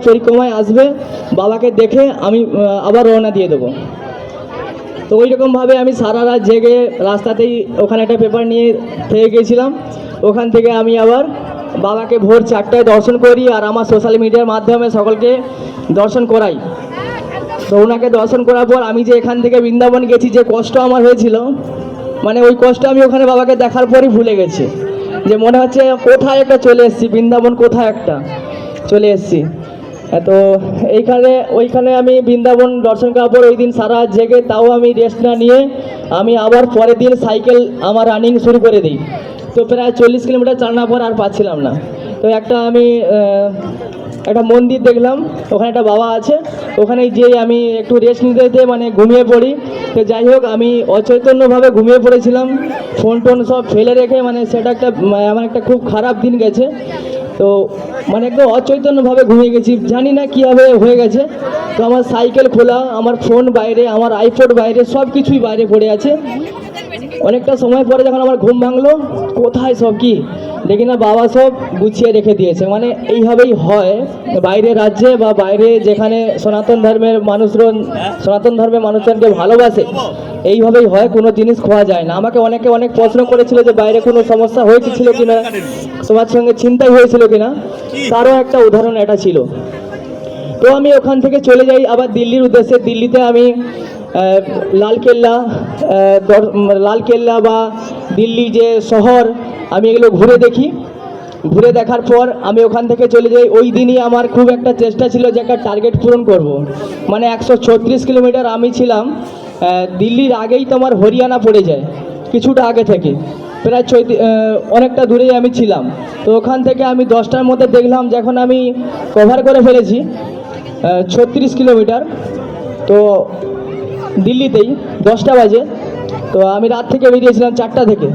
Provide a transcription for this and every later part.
পরিক্রমায় আসবে, বাবাকে দেখে আমি আবার রওনা দিয়ে দেবো। তো ওই রকমভাবে আমি সারা রাত জেগে রাস্তাতেই ওখানে একটা পেপার নিয়ে থেকে গেছিলাম। ওখান থেকে আমি আবার বাবাকে ভোর 4টায় দর্শন করি আর আমার সোশ্যাল মিডিয়ার মাধ্যমে সকলকে দর্শন করাই। তো ওনাকে দর্শন করার পর আমি যে এখান থেকে বৃন্দাবন গেছি, যে কষ্ট আমার হয়েছিল, মানে ওই কষ্ট আমি ওখানে বাবাকে দেখার পরই ভুলে গেছি। যে মনে হচ্ছে কোথায় একটা চলে এসেছি, বৃন্দাবন কোথায় একটা চলে এসেছি। তো ওইখানে আমি বৃন্দাবন দর্শন করার পর ওই দিন সারা জেগে, তাও আমি রেস্ট না নিয়ে আমি আবার পরের দিন সাইকেল আমার রানিং শুরু করে দিই। তো প্রায় 40 কিলোমিটার চালানোর পর আর পাচ্ছিলাম না। তো আমি একটা মন্দির দেখলাম, ওখানে একটা বাবা আছে, ওখানে যেয়ে আমি একটু রেস্ট নিতে মানে ঘুমিয়ে পড়ি। তো যাই হোক, আমি অচৈতন্যভাবে ঘুমিয়ে পড়েছিলাম, ফোন টোন সব ফেলে রেখে, মানে সেটা আমার একটা খুব খারাপ দিন গেছে। তো মানে একদম অচৈতন্যভাবে ঘুমিয়ে গেছি, জানি না কীভাবে হয়ে গেছে। তো আমার সাইকেল খোলা, আমার ফোন বাইরে, আমার আইপড বাইরে, সব কিছুই বাইরে পড়ে আছে। অনেকটা সময় পরে যখন আমার ঘুম ভাঙলো, কোথায় সব কি দেখি না, বাবা সব গুছিয়ে রেখে দিয়েছে। মানে এইভাবেই হয় বাইরের রাজ্যে বা বাইরে যেখানে সনাতন ধর্মের মানুষজনকে ভালোবাসে, এইভাবেই হয়, কোনো জিনিস খোয়া যায় না। আমাকে অনেকে অনেক প্রশ্ন করেছিল যে বাইরে কোনো সমস্যা হয়েছিল কিনা, তোমার সঙ্গে ছিনতাই হয়েছিল কিনা, তারও একটা উদাহরণ এটা ছিল। তো আমি ওখান থেকে চলে যাই আবার দিল্লির উদ্দেশ্যে। দিল্লিতে আমি লালকেল্লা বা দিল্লি যে শহর, আমি এগুলো ঘুরে দেখি। ঘুরে দেখার পর আমি ওখান থেকে চলে যাই। ওই দিনই আমার খুব একটা চেষ্টা ছিল যে একটা টার্গেট পূরণ করব। মানে 136 কিলোমিটার আমি ছিলাম। দিল্লির আগেই তোমার হরিয়ানা পড়ে যায়, কিছুটা আগে থেকে, প্রায় অনেকটা দূরেই আমি ছিলাম। তো ওখান থেকে আমি 10টার মধ্যে দেখলাম, যখন আমি কভার করে ফেলেছি 36 কিলোমিটার, তো দিল্লিতেই 10টা বাজে। তো আমি রাত থেকে বেরিয়েছিলাম 4টা থেকে।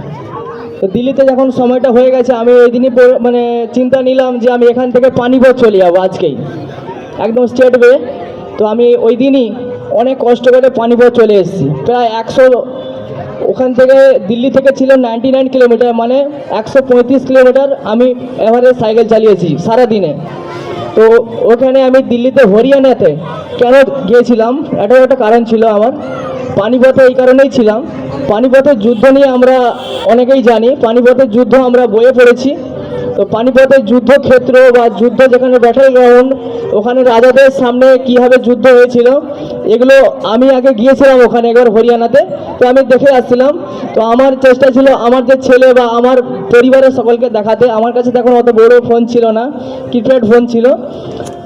তো দিল্লিতে যখন সময়টা হয়ে গেছে, আমি ওই দিনই মানে চিন্তা নিলাম যে আমি এখান থেকে পানিপথ চলে যাবো আজকেই, একদম স্ট্রেট ওয়ে। তো আমি ওই দিনই অনেক কষ্ট করে পানিপথ চলে এসেছি। প্রায় 100, ওখান থেকে দিল্লি থেকে ছিল 99 কিলোমিটার, মানে 135 কিলোমিটার আমি এভারেজ সাইকেল চালিয়েছি সারাদিনে। তো ওখানে আমি দিল্লিতে হরিয়ানাতে কেন গিয়েছিলাম, এটাও একটা কারণ ছিল আমার। পানিপথে এই কারণেই ছিলাম, পানিপথের যুদ্ধ নিয়ে আমরা অনেকেই জানি, পানিপথের যুদ্ধ আমরা বইয়ে পড়েছি। তো পানিপথের যুদ্ধক্ষেত্র বা যুদ্ধ যেখানে ব্যাটেল গ্রাউন্ড, ওখানে রাজাদের সামনে কীভাবে যুদ্ধ হয়েছিল, এগুলো আমি আগে গিয়েছিলাম ওখানে একবার হরিয়ানাতে, তো আমি দেখে আসছিলাম। তো আমার চেষ্টা ছিল আমার যে ছেলে বা আমার পরিবারের সকলকে দেখাতে। আমার কাছে তখন অত বড় ফোন ছিল না, কিপ্যাড ফোন ছিল।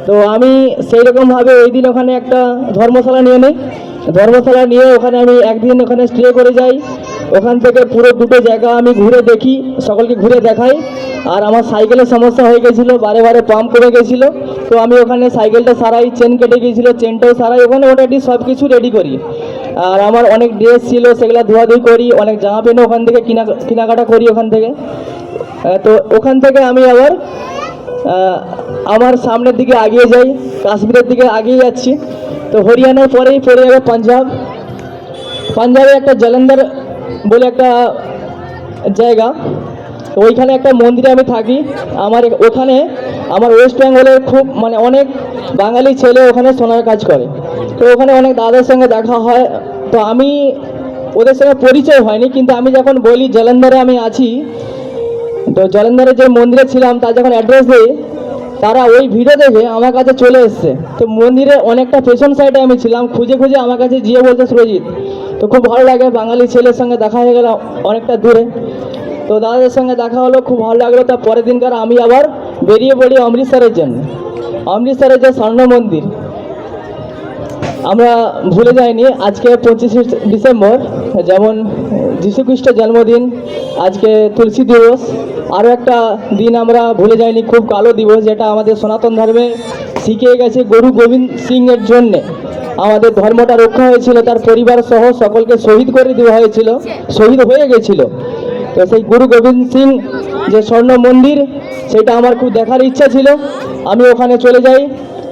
তো আমি সেই রকমভাবে ওই দিন ওখানে একটা ধর্মশালা নিয়ে নিই। ধর্মশালা নিয়ে ওখানে আমি একদিন ওখানে স্টে করে যাই। ওখান থেকে পুরো 2টো জায়গা আমি ঘুরে দেখি, সকলকে ঘুরে দেখাই। আর আমার সাইকেলের সমস্যা হয়ে গেছিলো, বারে বারে পাম্প করে গেছিলো। তো আমি ওখানে সাইকেলটা সারাই, চেন কেটে গিয়েছিলো, চেনটাও সারাই, ওখানে মোটামুটি সব কিছু রেডি করি। আর আমার অনেক ড্রেস ছিল, সেগুলো ধোয়াধুয়ি করি, অনেক জামা প্যান্টও ওখান থেকে কেনাকাটা করি ওখান থেকে। তো ওখান থেকে আমি আবার আমার সামনের দিকে এগিয়ে যাই, কাশ্মীরের দিকে এগিয়ে যাচ্ছি। তো হরিয়ানার পরেই পড়ে যাবে পাঞ্জাবে একটা জলন্ধর বলে একটা জায়গা, ওইখানে একটা মন্দিরে আমি থাকি। ওখানে আমার ওয়েস্ট বেঙ্গলের খুব মানে অনেক বাঙালি ছেলে ওখানে সোনার কাজ করে। তো ওখানে অনেক দাদার সঙ্গে দেখা হয়। তো আমি ওদের সঙ্গে পরিচয় হয়নি, কিন্তু আমি যখন বলি জলন্ধরে আমি আছি, তো জলন্ধরে যে মন্দিরে ছিলাম তার যখন অ্যাড্রেস দিই, তারা ওই ভিডিও দেখে আমার কাছে চলে এসছে। তো মন্দিরে অনেকটা পেছন সাইডে আমি ছিলাম, খুঁজে খুঁজে আমার কাছে গিয়ে বলতে সুরজিৎ। তো খুব ভালো লাগে, বাঙালি ছেলের সঙ্গে দেখা হয়ে গেল অনেকটা দূরে। তো দাদাদের সঙ্গে দেখা হলো, খুব ভালো লাগলো। তার পরের দিনকার আমি আবার বেরিয়ে পড়ি অমৃতসরের জন্য। অমৃতসরের যে স্বর্ণ মন্দির আমরা ভুলে যাইনি। আজকে 25শে ডিসেম্বর, যেমন যীশুখ্রিস্টের জন্মদিন, আজকে তুলসী দিবস। আরও একটা দিন আমরা ভুলে যাইনি, খুব কালো দিবস, যেটা আমাদের সনাতন ধর্মে শিখিয়ে গেছে। গুরু গোবিন্দ সিংয়ের জন্যে আমাদের ধর্মটা রক্ষা হয়েছিল, তার পরিবার সহ সকলকে শহীদ করে দেওয়া হয়েছিল, শহীদ হয়ে গেছিল। তো সেই গুরু গোবিন্দ সিং যে স্বর্ণ মন্দির, সেটা আমার খুব দেখার ইচ্ছা ছিল। আমি ওখানে চলে যাই।